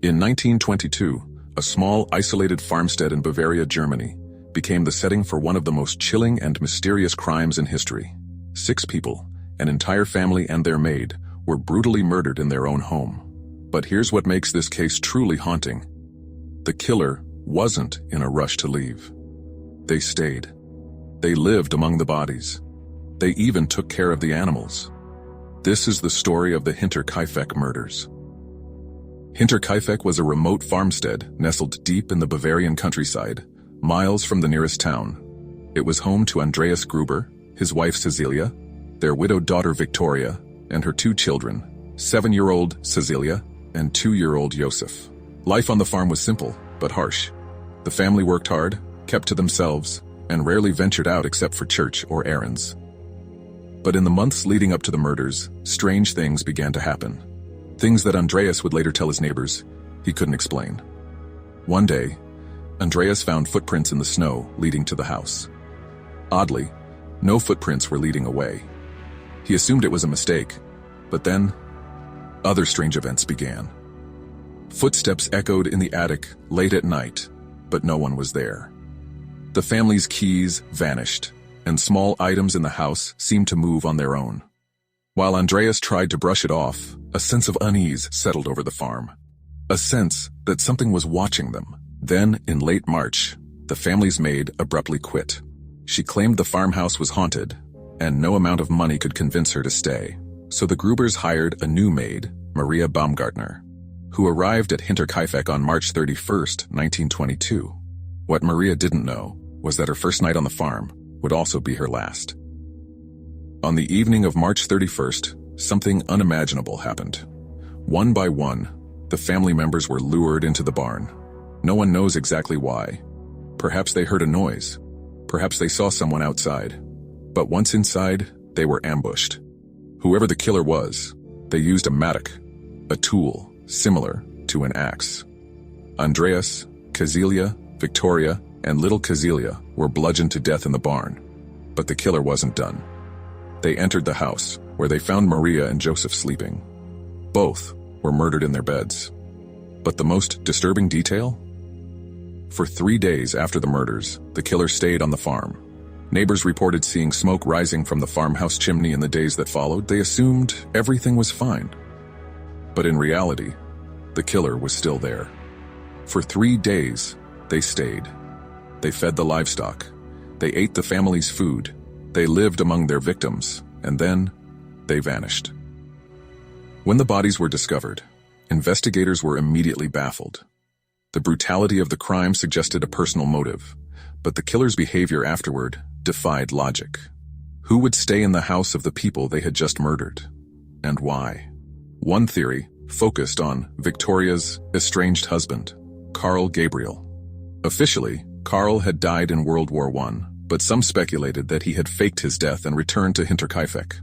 In 1922, a small, isolated farmstead in Bavaria, Germany, became the setting for one of the most chilling and mysterious crimes in history. 6 people, an entire family and their maid, were brutally murdered in their own home. But here's what makes this case truly haunting. The killer wasn't in a rush to leave. They stayed. They lived among the bodies. They even took care of the animals. This is the story of the Hinterkaifeck Murders. Hinterkaifeck was a remote farmstead nestled deep in the Bavarian countryside, miles from the nearest town. It was home to Andreas Gruber, his wife Cecilia, their widowed daughter Victoria, and her 2 children, 7-year-old Cecilia and 2-year-old Joseph. Life on the farm was simple, but harsh. The family worked hard, kept to themselves, and rarely ventured out except for church or errands. But in the months leading up to the murders, strange things began to happen. Things that Andreas would later tell his neighbors he couldn't explain. One day, Andreas found footprints in the snow leading to the house. Oddly, no footprints were leading away. He assumed it was a mistake, but then, other strange events began. Footsteps echoed in the attic late at night, but no one was there. The family's keys vanished, and small items in the house seemed to move on their own. While Andreas tried to brush it off, a sense of unease settled over the farm. A sense that something was watching them. Then, in late March, the family's maid abruptly quit. She claimed the farmhouse was haunted, and no amount of money could convince her to stay. So the Grubers hired a new maid, Maria Baumgartner, who arrived at Hinterkaifeck on March 31st, 1922. What Maria didn't know was that her first night on the farm would also be her last. On the evening of March 31st, something unimaginable happened. One by one, the family members were lured into the barn. No one knows exactly why. Perhaps they heard a noise. Perhaps they saw someone outside. But once inside, they were ambushed. Whoever the killer was, they used a mattock, a tool similar to an axe. Andreas, Cecilia, Victoria, and little Cecilia were bludgeoned to death in the barn. But the killer wasn't done. They entered the house, where they found Maria and Joseph sleeping. Both were murdered in their beds. But the most disturbing detail? For 3 days after the murders, the killer stayed on the farm. Neighbors reported seeing smoke rising from the farmhouse chimney in the days that followed. They assumed everything was fine. But in reality, the killer was still there. For 3 days, they stayed. They fed the livestock. They ate the family's food. They lived among their victims, and then they vanished. When the bodies were discovered, investigators were immediately baffled. The brutality of the crime suggested a personal motive, but the killer's behavior afterward defied logic. Who would stay in the house of the people they had just murdered? And why? One theory focused on Victoria's estranged husband, Karl Gabriel. Officially, Karl had died in World War I, but some speculated that he had faked his death and returned to Hinterkaifeck.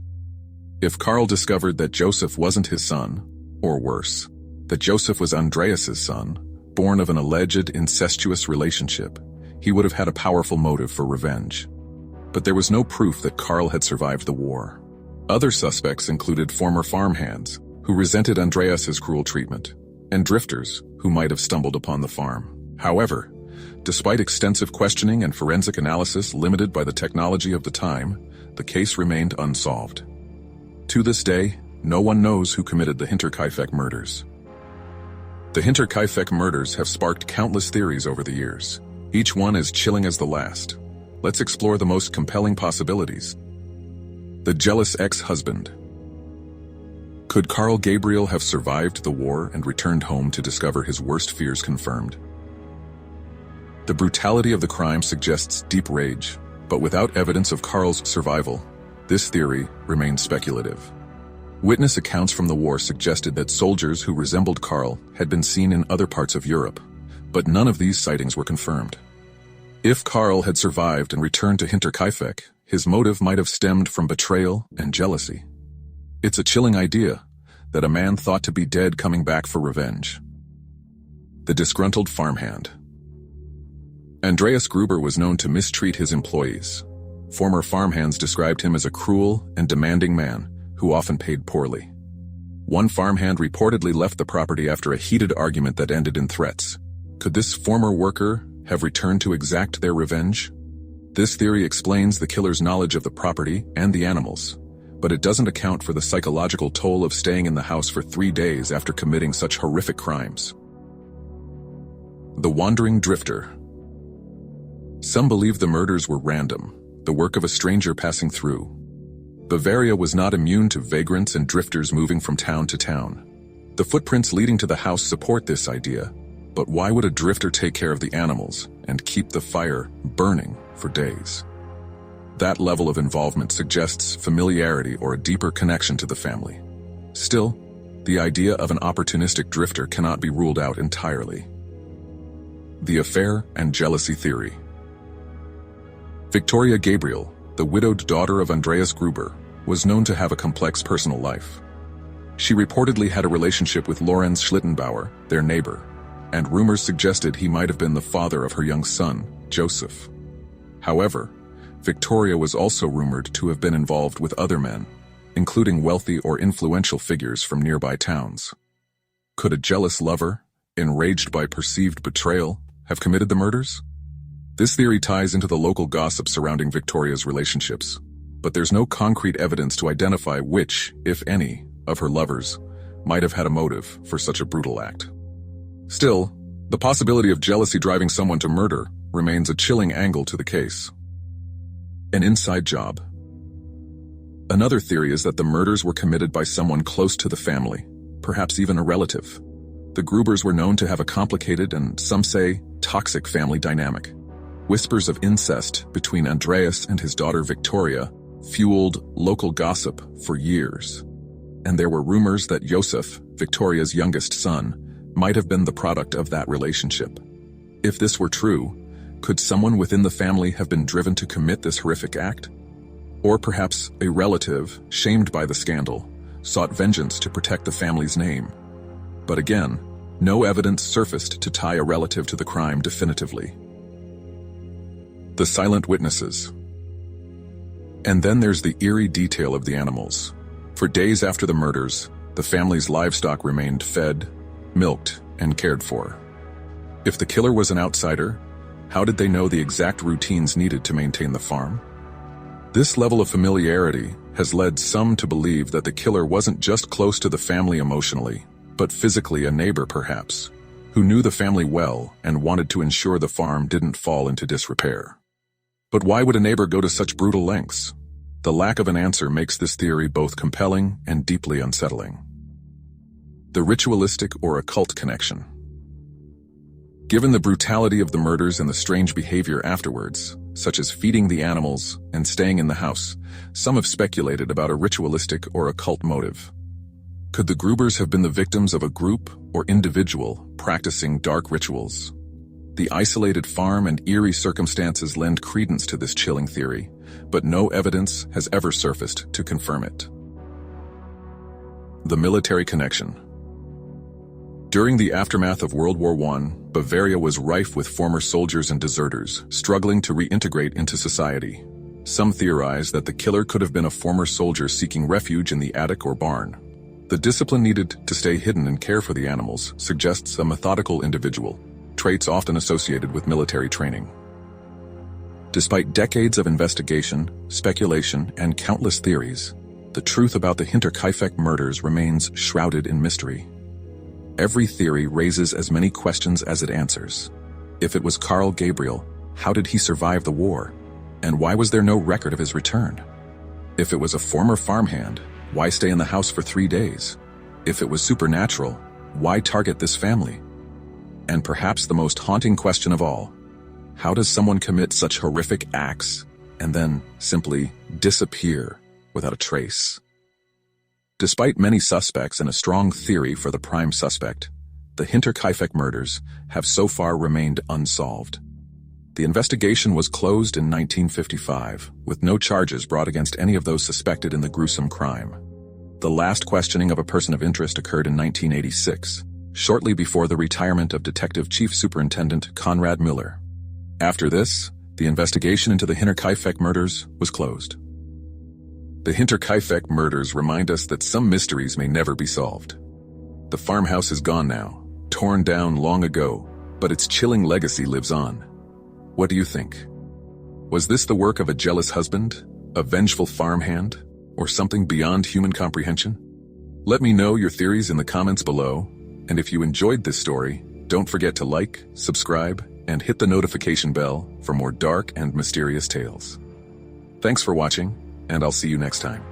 If Karl discovered that Joseph wasn't his son, or worse, that Joseph was Andreas's son, born of an alleged incestuous relationship, he would have had a powerful motive for revenge. But there was no proof that Karl had survived the war. Other suspects included former farmhands, who resented Andreas's cruel treatment, and drifters who might have stumbled upon the farm. However, despite extensive questioning and forensic analysis limited by the technology of the time, the case remained unsolved. To this day, no one knows who committed the Hinterkaifeck murders. The Hinterkaifeck murders have sparked countless theories over the years, each one as chilling as the last. Let's explore the most compelling possibilities. The jealous ex-husband. Could Karl Gabriel have survived the war and returned home to discover his worst fears confirmed? The brutality of the crime suggests deep rage, but without evidence of Karl's survival, this theory remains speculative. Witness accounts from the war suggested that soldiers who resembled Karl had been seen in other parts of Europe, but none of these sightings were confirmed. If Karl had survived and returned to Hinterkaifeck, his motive might have stemmed from betrayal and jealousy. It's a chilling idea that a man thought to be dead coming back for revenge. The disgruntled farmhand. Andreas Gruber was known to mistreat his employees. Former farmhands described him as a cruel and demanding man who often paid poorly. One farmhand reportedly left the property after a heated argument that ended in threats. Could this former worker have returned to exact their revenge? This theory explains the killer's knowledge of the property and the animals, but it doesn't account for the psychological toll of staying in the house for 3 days after committing such horrific crimes. The wandering drifter. Some believe the murders were random, the work of a stranger passing through. Bavaria was not immune to vagrants and drifters moving from town to town. The footprints leading to the house support this idea, but why would a drifter take care of the animals and keep the fire burning for days? That level of involvement suggests familiarity or a deeper connection to the family. Still, the idea of an opportunistic drifter cannot be ruled out entirely. The affair and jealousy theory. Victoria Gabriel, the widowed daughter of Andreas Gruber, was known to have a complex personal life. She reportedly had a relationship with Lorenz Schlittenbauer, their neighbor, and rumors suggested he might have been the father of her young son, Joseph. However, Victoria was also rumored to have been involved with other men, including wealthy or influential figures from nearby towns. Could a jealous lover, enraged by perceived betrayal, have committed the murders? This theory ties into the local gossip surrounding Victoria's relationships, but there's no concrete evidence to identify which, if any, of her lovers might have had a motive for such a brutal act. Still, the possibility of jealousy driving someone to murder remains a chilling angle to the case. An inside job. Another theory is that the murders were committed by someone close to the family, perhaps even a relative. The Grubers were known to have a complicated and, some say, toxic family dynamic. Whispers of incest between Andreas and his daughter Victoria fueled local gossip for years. And there were rumors that Joseph, Victoria's youngest son, might have been the product of that relationship. If this were true, could someone within the family have been driven to commit this horrific act? Or perhaps a relative, shamed by the scandal, sought vengeance to protect the family's name. But again, no evidence surfaced to tie a relative to the crime definitively. The silent witnesses. And then there's the eerie detail of the animals. For days after the murders, the family's livestock remained fed, milked, and cared for. If the killer was an outsider, how did they know the exact routines needed to maintain the farm? This level of familiarity has led some to believe that the killer wasn't just close to the family emotionally, but physically a neighbor perhaps, who knew the family well and wanted to ensure the farm didn't fall into disrepair. But why would a neighbor go to such brutal lengths? The lack of an answer makes this theory both compelling and deeply unsettling. The ritualistic or occult connection. Given the brutality of the murders and the strange behavior afterwards, such as feeding the animals and staying in the house, some have speculated about a ritualistic or occult motive. Could the Grubers have been the victims of a group or individual practicing dark rituals? The isolated farm and eerie circumstances lend credence to this chilling theory, but no evidence has ever surfaced to confirm it. The military connection. During the aftermath of World War I, Bavaria was rife with former soldiers and deserters, struggling to reintegrate into society. Some theorize that the killer could have been a former soldier seeking refuge in the attic or barn. The discipline needed to stay hidden and care for the animals suggests a methodical individual, traits often associated with military training. Despite decades of investigation, speculation, and countless theories, the truth about the Hinterkaifeck murders remains shrouded in mystery. Every theory raises as many questions as it answers. If it was Karl Gabriel, how did he survive the war? And why was there no record of his return? If it was a former farmhand, why stay in the house for 3 days? If it was supernatural, why target this family? And perhaps the most haunting question of all, how does someone commit such horrific acts and then simply disappear without a trace? Despite many suspects and a strong theory for the prime suspect, the Hinterkaifeck murders have so far remained unsolved. The investigation was closed in 1955, with no charges brought against any of those suspected in the gruesome crime. The last questioning of a person of interest occurred in 1986, shortly before the retirement of Detective Chief Superintendent Konrad Müller. After this, the investigation into the Hinterkaifeck murders was closed. The Hinterkaifeck Murders remind us that some mysteries may never be solved. The farmhouse is gone now, torn down long ago, but its chilling legacy lives on. What do you think? Was this the work of a jealous husband, a vengeful farmhand, or something beyond human comprehension? Let me know your theories in the comments below, and if you enjoyed this story, don't forget to like, subscribe, and hit the notification bell for more dark and mysterious tales. Thanks for watching, and I'll see you next time.